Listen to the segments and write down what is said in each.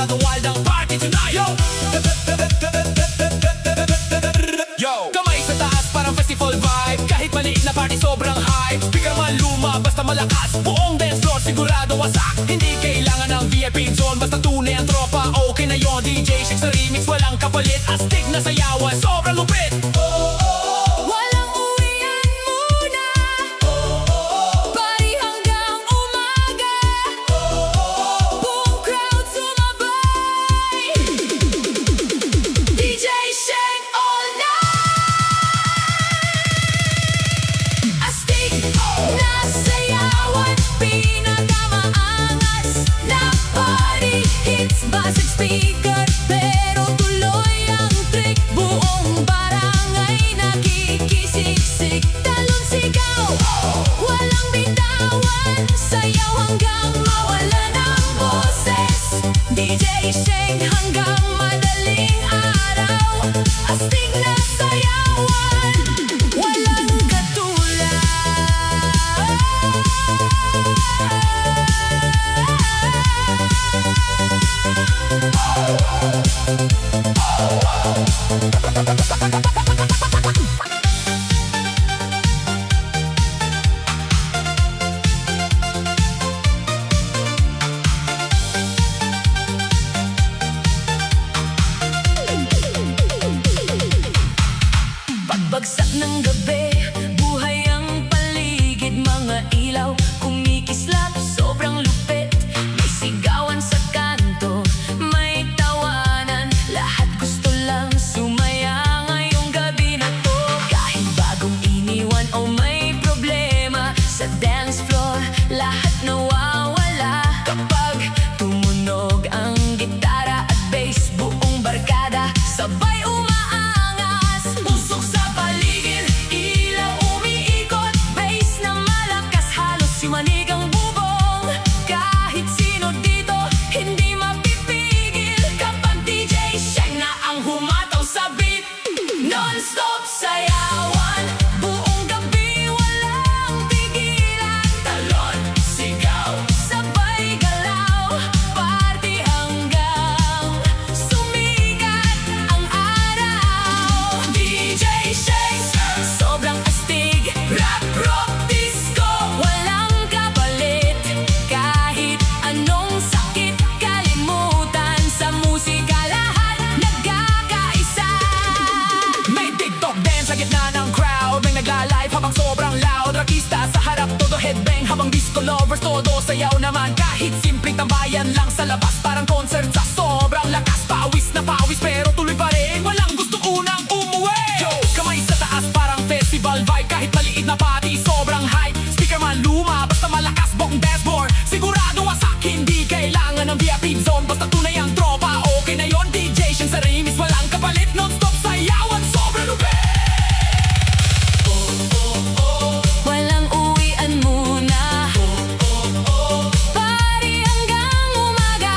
Sigurado wild ang party tonight. Yo, kamay sa taas parang festival vibe. Kahit maliit na party sobrang hype. Speaker man luma basta malakas. Buong dance floor sigurado wasak. Hindi kailangan ng VIP zone, basta tunay ang tropa. Okay na yon, DJ Shake sa remix, walang kapalit. Astig na sayawan, sobrang lupit. Walang uwian muna, party hanggang umaga. Buong crowd sumabay, DJ Shake all night. Astig na sayawan, pinakamaangas na party hits, basag speaker, pero tuloy ang trick. Buong barangay nakikisiksik, talon sigaw, walang bitawan. Sayaw hanggang mawala ng boses, DJ Shake hanggang madaling araw. Astig na sayawan, walang pagbagsak ng gabi, buhay ang paligid, mga ilaw kumikislap, sobrang lupit. May sigawan sa kanto, may tawanan, lahat gusto lang sumaya ngayong gabi na to. Kahit bagong iniwan o may problema sa dance floor, lahat nawawala kapag tumunog ang gitara at bass. Buong barkada sabay umaangas, usok sa paligid, ilaw umiikot, bass na malakas, halos simanig ang bubong. Kahit sino dito hindi mapipigil kapag DJ Shake na ang humataw sa beat. Non-stop sayawan, buong gabi walang tigilan. Talon, sigaw, sabay galaw, party hanggang sumikat ang araw. DJ Shake, sobrang astig, rap, rock, disco, walang kapalit. Kahit anong sakit, kalimutan sa musika, lahat nagkakaisa. May TikTok dance sa gitna ng crowd, may nagla-live habang sobrang loud. Rakista sa harap, todo headbang, habang disco lovers todo sayaw naman. Kahit simpleng tambayan lang sa labas, parang concert sa sobrang lakas. Pawis na pawis pero tuloy pa rin, walang gusto unang umuwi. Yo, kamay sa taas parang festival vibe. Kahit maliit na party sobrang hype. Speaker man luma basta malakas, buong dance floor sigurado wasak. Hindi kailangan ng VIP zone, basta tunay ang tropa. Okay na yon, DJ Shake sa remix, walang kapalit. Non-stop sayawan, sobrang lupit. Walang uwian muna, party hanggang umaga.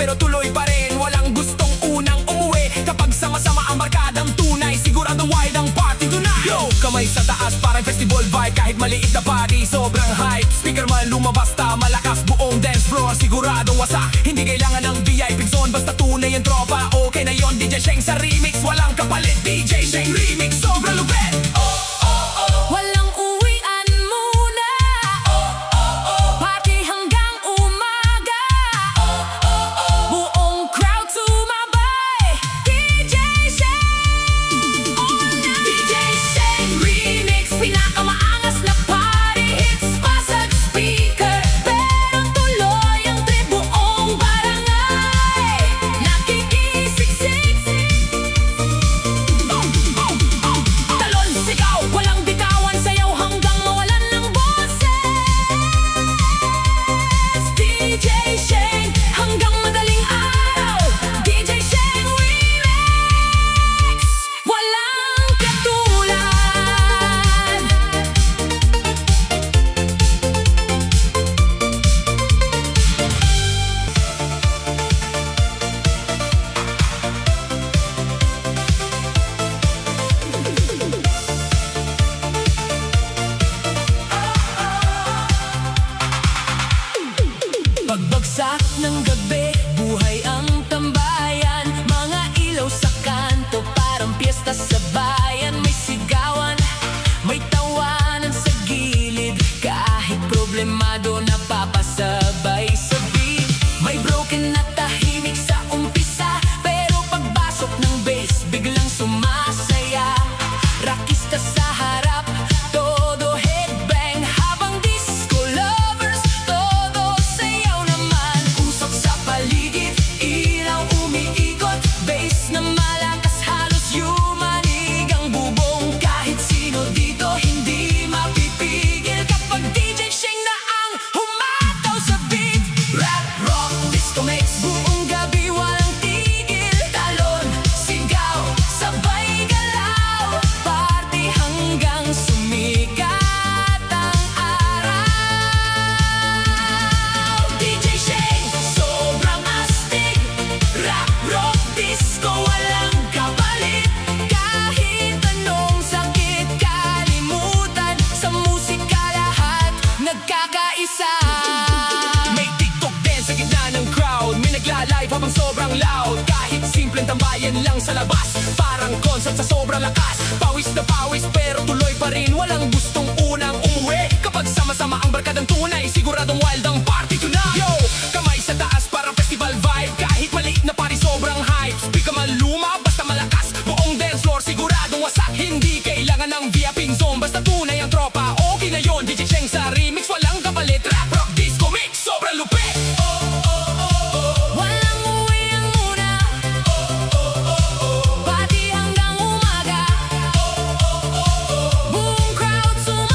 pero tuloy pa rin walang gustong unang umuwi. Kapag sama-sama ang barkadang tunay, sigurado wild ang party tonight. Yo, kamay sa taas parang festival vibe. Kahit maliit na party, sobrang hype. Speaker man lumabasta, malakas buong dance floor, siguradong wasak. Hindi kailangan ng VIP zone, basta tunay ang tropa. Okay na yon, DJ Sheng sa remix, walang kapalit. DJ Sheng remix, sobrang lupit. Walang uwian muna. Party hanggang umaga. Buong crowd sumabay. DJ Sheng all night. DJ Sheng remix, Pinakamaangas na party hits pa sa speaker. Pero tuloy ang trip buong barangay. Nakikisiksik. talon, sigaw, Walang bitawan, sayaw hanggang mawalan ng boses. DJ Sheng hanggang madaling araw. DJ Sheng remix, walang katulad. Pagbagsak ng gabi, buhay ang tambayan. Mga ilaw sa kanto, parang piyesta sa bayan. May sigawan, may tawanan sa gilid. Kahit problemado, napapasabay sa beat. May broken na tahimik sa umpisa, pero pagpasok ng bass, biglang sumasaya. Rakista sa harap, todo headbang. Habang disco lovers, todo sayaw naman. Usok sa paligid, ilaw umiikot. Bass na malakas, halos yumanig ang bubong. Kahit sino dito, hindi mapipigil kapag DJ Sheng na ang humataw sa beat. Rap, rock, disco mix, buong gabi walang tigil. Talon, sigaw, sabay galaw. Party hanggang sumikat ang araw. DJ Sheng, sobrang astig. Rap, rock, disco, walang kapalit. Kahit anong sakit, kalimutan. Sa musika lahat nagkakaisa. may TikTok dance sa gitna ng crowd. May nagla-live habang sobrang loud. Kahit simpleng tambayan lang sa labas, parang concert sa sobrang lakas. Pawis na pawis pero tuloy pa rin walang gustong unang umuwi. Kapag sama-sama ang barkadang tunay, siguradong wild ang party tonight. Yo, kamay sa taas parang festival vibe. Kahit maliit na party sobrang hype. Speaker man luma, basta malakas. Buong dance floor siguradong wasak. Hindi kailangan ng VIP zone, basta tunay ang tropa. Okay na yon, DJ Sheng sa remix, walang kapalit. Rap, rock, disco mix, sobrang lupit. Walang uwian muna. Party hanggang umaga. Buong crowd sumabay.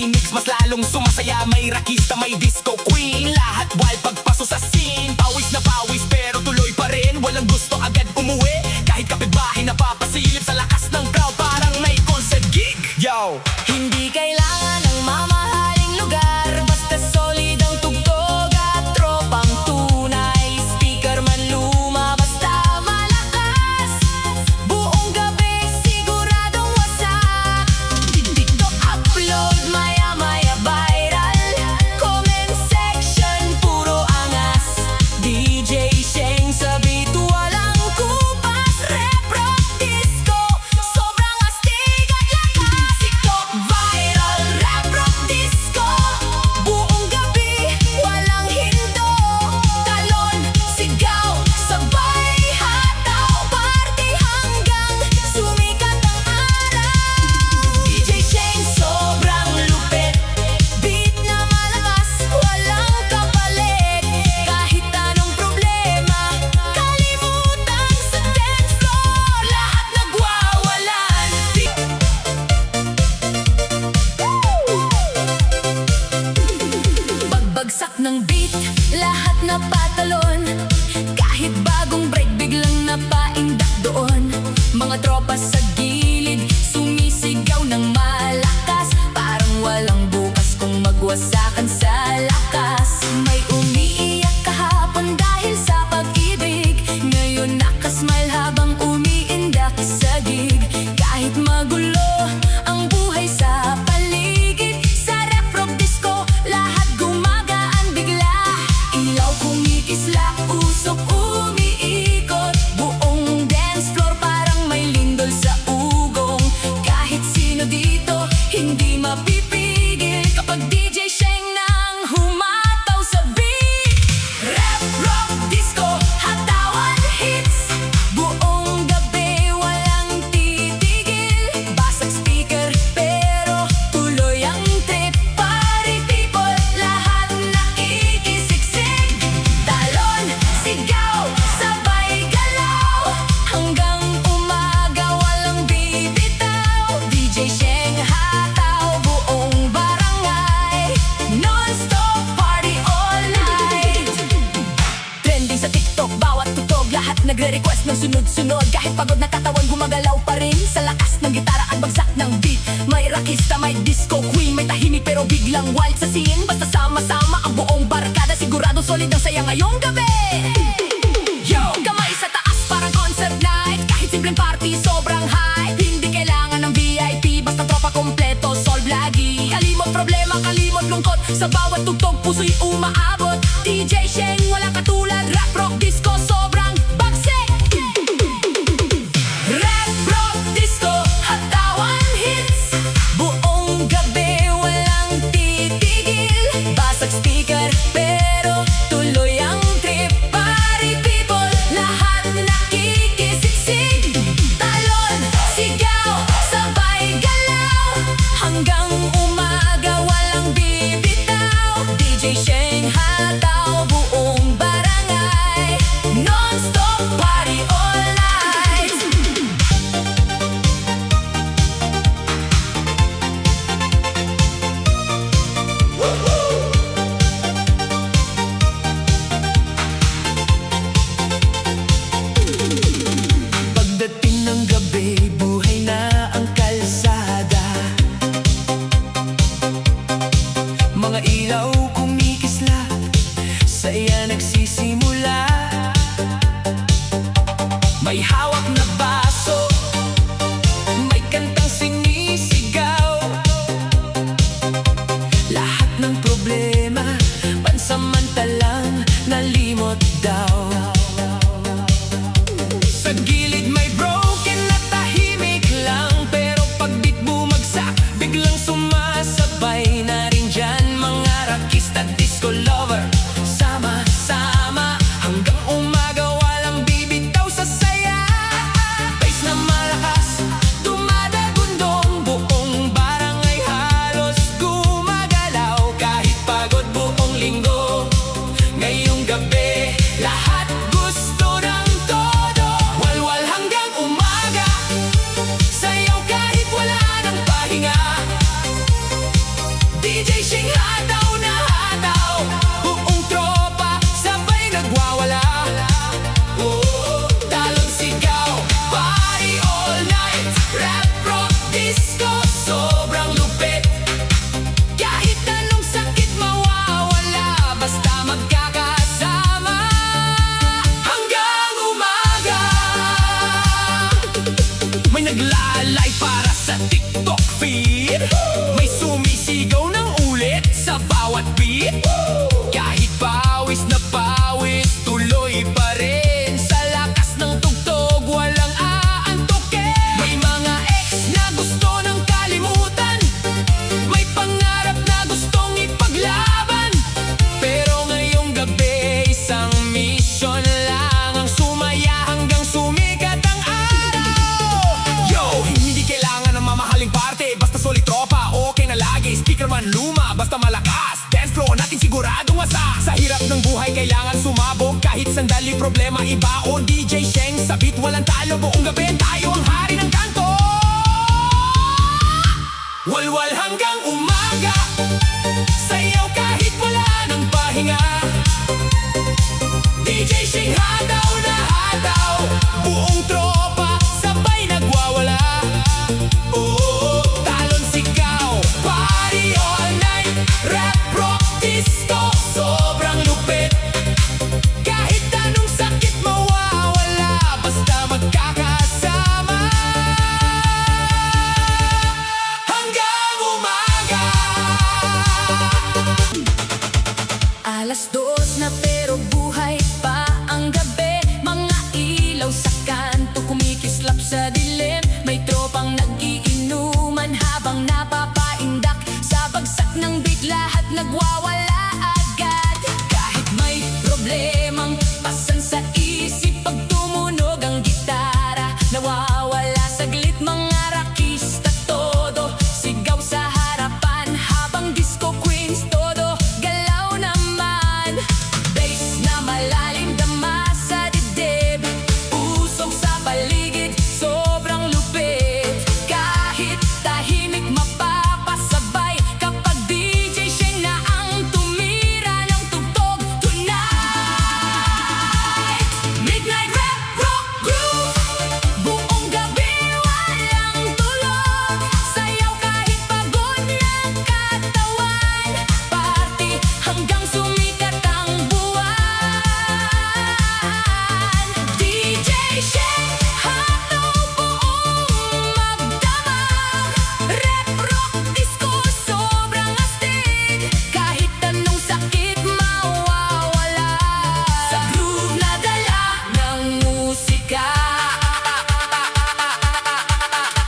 remix, mas lalong sumasaya. May rakista, may disco queen, lahat wild pagpaso sa scene. Pawis na pawis pero tuloy pa rin, walang gusto agad umuwi. Kahit kapitbahay napapasilip sa lakas ng crowd, parang may concert gig. Yo! Hindi kailangan ng mamahaling lugar, basta solid ang tugtog at tropang tunay. Speaker man luma, basta malakas. Buong gabi siguradong wasak. TikTok upload, maya-maya viral. Comment section, puro angas. DJ Sheng sa beat, walang kupas. Repro disco, sobrang astig at lakas. TikTok viral, repro disco. Buong gabi, walang hindo. Talon, sigaw, sabay hataw. Party hanggang sumikat ang araw. DJ Sheng sobrang lupit, beat na malakas, walang kapalit. Kahit anong problema, kalimutan sa dance floor. Lahat nagwawalan. Pagbagsak ng beat, lahat napatalon. Kahit bagong break, biglang napaindak doon. Mga tropa sa gilid, sumisigaw ng malakas. Parang walang bukas kung magwasakan sa lakas. May umiiyak kahapon dahil sa pag-ibig. Ngayon nakasmile habang umiindak sa gig. Kahit magulo ang buhay sa paligid, sa rap rock disco, lahat gumagaan bigla. Ilaw kumikisla, usok umiikot. Buong dance floor parang may lindol sa ugong. Kahit sino dito, hindi mapipigil kapag DJ Sheng nang humataw sa beat. Rap, rock, disco, hatawan, hits. Buong gabi walang titigil. Basag speaker pero tuloy ang trip. Party people, lahat nakikisiksik. Talon, sigaw, sabay galaw. Hanggang umaga walang bibitaw. DJ Sheng hataw buong barangay. Non-stop party all night. Trending sa TikTok, bawat tutog, lahat nagre-request ng sunod-sunod. Kahit pagod na katawan, gumagalaw pa rin sa lakas ng gitara at bagsak ng beat. May rakista, may disco queen, may tahimik pero biglang wild sa scene. Basta sama-sama ang buong barkada, sigurado solid ang saya ngayong gabi. Yo! Kamay sa taas parang concert night. Kahit simpleng party, sobrang high. Hindi kailangan ng VIP, basta tropa kompleto, solve lagi. Kalimot problema, kalimot lungkot, sa bawat tugtog puso'y umaabot. DJ Sheng, walang katulad. Rap, rock, disco, sobrang bagsik. Rap, rock, disco, hatawan, hits. Buong gabi walang titigil. Basag speaker pero tuloy ang trip. Party people, lahat nakikisiksik. Talon, sigaw, sabay galaw. Hanggang umaga walang bibitaw. DJ Sheng hataw buong TikTok feed. May sumisigaw ng ulit sa bawat beat. Kahit pawis na pawis, tuloy pa rin. Sa lakas ng tugtog, walang aantukin. May mga ex na gusto ng kalimutan. May pangarap na gustong ipaglaban. Pero ngayong gabi, isang mission lang ang sumaya hanggang sumikat ang araw. Yo, hindi kailangan ng mamahaling parte. Basta solid tropa, okay na lagi. Speaker man luma, basta malakas. Dance floor natin siguradong wasa. Sa hirap ng buhay, kailangan sumabog. Kahit sandali problema, ibaon. DJ Sheng, sa beat walang talo. Buong gabi tayo ang hari ng kanto. Walwal hanggang umaga, sayaw kahit wala ng pahinga. DJ Sheng hataw na hataw, buong tropa sabay nagwawala. Oo, talon sigaw, party all night. Rap, rock, disco, sobrang lupit. Kahit anong sakit mawawala, basta magkakasama. Hanggang umaga. Alas 2 na pero buhay pa ang gabi. Mga ilaw sa kanto kumikislap sa dilim. May tropang nagiinuman habang napapaindak. Sa bagsak ng beat lahat nagwawala agad. Kahit may problemang pasan sa isip, pag tumunog ang gitara, nawawala saglit mga rakista. Todo sigaw sa harapan habang disco queens todo galaw naman. Bass na malalim dama sa dibdib, usong sa paligid, sobrang lupit. Kahit tahimik mapapasabay kapag DJ Sheng na ang tumira ng tugtog tonight. Midnight rap, rock, groove, buong gabi walang tulog. Sayaw kahit pagod ng katawan, party hanggang sumikat ang buwan. DJ Sheng, hataw buong magdamag. Rap, rock, disco, sobrang astig. Kahit anong sakit mawawala sa groove na dala ng musika.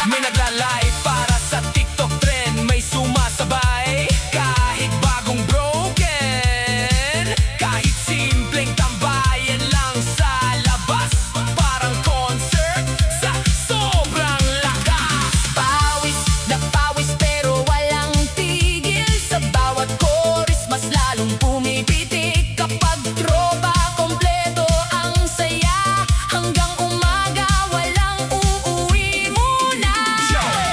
May nagla-live para sa TikTok trend. May sumasabay kahit bagong broken. Kahit simpleng tambayan lang sa labas, parang concert sa sobrang lakas. Pawis na pawis pero walang tigil. Sa bawat chorus mas lalong pumipitik. Kapag tropa kompleto ang saya, hanggang umaga walang uuwi muna.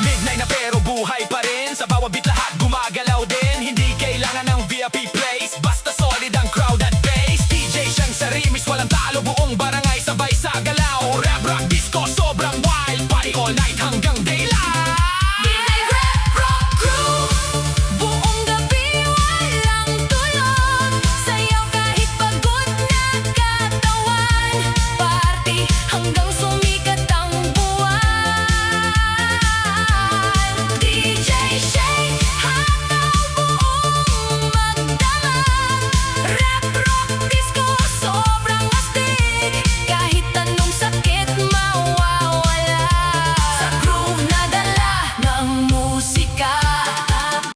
Midnight na pero buhay pa rin. Sa bawat beat lahat gumagalaw din. Hindi kailangan ng VIP place, basta solid ang crowd at bass. DJ Sheng sa remix, walang talo. Buong barangay sabay sa galaw. Rap, rock, disco, sobrang wild. Party all night hanggang daylight. Midnight rap, rock, groove, buong gabi walang tulog. Sayaw kahit pagod na katawan, party hanggang sumikat ang buwan. DJ Sheng, hataw buong magdamag. Rap, rock, disco, sobrang astig. Kahit anong sakit mawawala sa groove na dala ng musika.